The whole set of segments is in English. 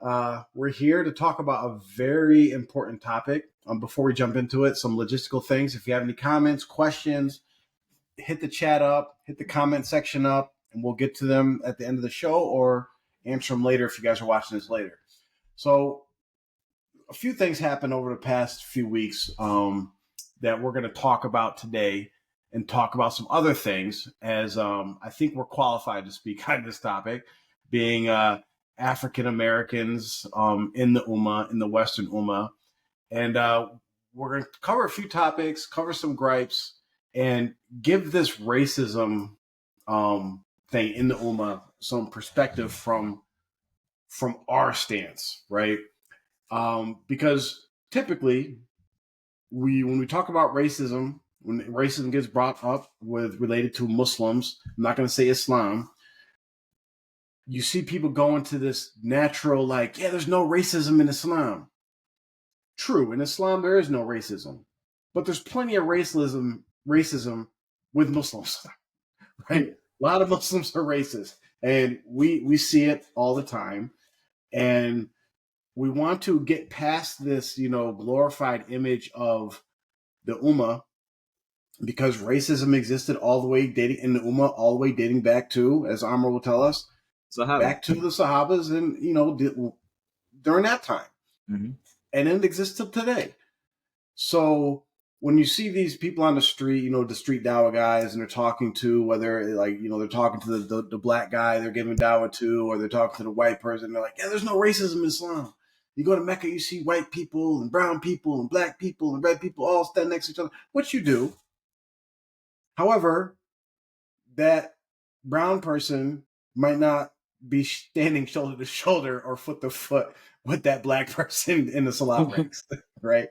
We're here to talk about a very important topic. Before we jump into it, some logistical things. If you have any comments, questions, hit the chat up, hit the comment section up, and we'll get to them at the end of the show or answer them later if you guys are watching this later. So a few things happened over the past few weeks that we're going to talk about today and talk about some other things as I think we're qualified to speak on this topic, being African Americans in the Ummah, in the Western Ummah. And we're going to cover a few topics, cover some gripes, and give this racism thing in the Ummah some perspective from our stance, right? Because typically, when we talk about racism, when racism gets brought up with related to Muslims, I'm not going to say Islam, you see people go into this natural, like, yeah, there's no racism in Islam. True, in Islam there is no racism, but there's plenty of racism with Muslims, right? A lot of Muslims are racist, and we see it all the time, and we want to get past this, glorified image of the Ummah, because racism existed all the way dating in the Ummah, all the way dating back to, as Amr will tell us, back to the Sahabas, and during that time, and it exists till today. So when you see these people on the street, the street dawah guys, and they're talking to whether they're talking to the black guy they're giving dawah to, or they're talking to the white person, they're like, yeah, there's no racism in Islam. You go to Mecca, you see white people and brown people and black people and red people all stand next to each other, which you do. However, that brown person might not be standing shoulder to shoulder or foot to foot with that black person in the salat ranks, right?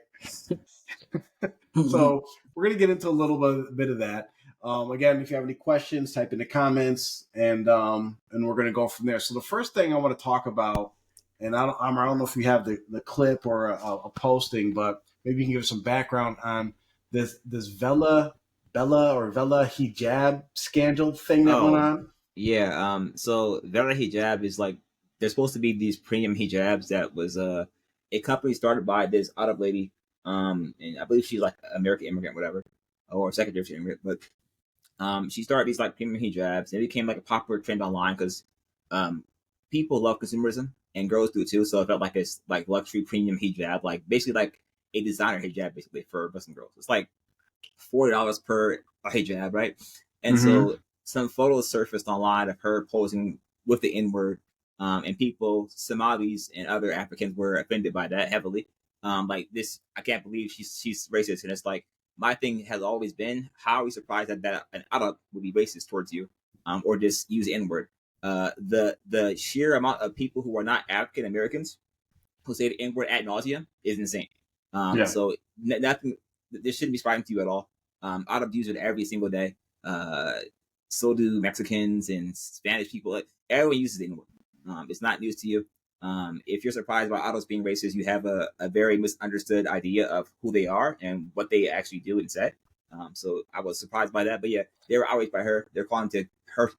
So we're going to get into a little bit of that. Again, if you have any questions, type in the comments, and we're going to go from there. So the first thing I want to talk about, and I don't know if you have the clip or a posting, but maybe you can give us some background on this Vela Hijab scandal thing that went on. Yeah. So Vela Hijab is like, there's supposed to be these premium hijabs that was a company started by this Arab lady. And I believe she's like American immigrant, whatever, or second generation immigrant. But she started these like premium hijabs, and it became like a popular trend online because people love consumerism and girls do too. So it felt like it's like luxury premium hijab, like basically like a designer hijab, basically for Muslim girls. It's like $40 per hijab, right? And so some photos surfaced online of her posing with the N-word, and people, Somalis and other Africans, were offended by that heavily. Like this, I can't believe she's racist, and it's like my thing has always been, how are we surprised that an Arab would be racist towards you, or just use N-word? The sheer amount of people who are not African Americans who say the N-word ad nauseum is insane. So nothing. This shouldn't be surprising to you at all. Arabs use it every single day. So do Mexicans and Spanish people. Like, everyone uses the N-word. It's not news to you. If you're surprised by Arabs being racist, you have a very misunderstood idea of who they are and what they actually do and say. So I was surprised by that. But yeah, they were outraged by her. They're calling her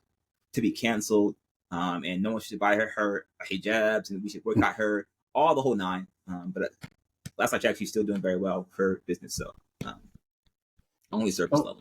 to be canceled, and no one should buy her hijabs, and we should boycott her, all the whole nine. But last I checked, she's still doing very well for business. So only surface level.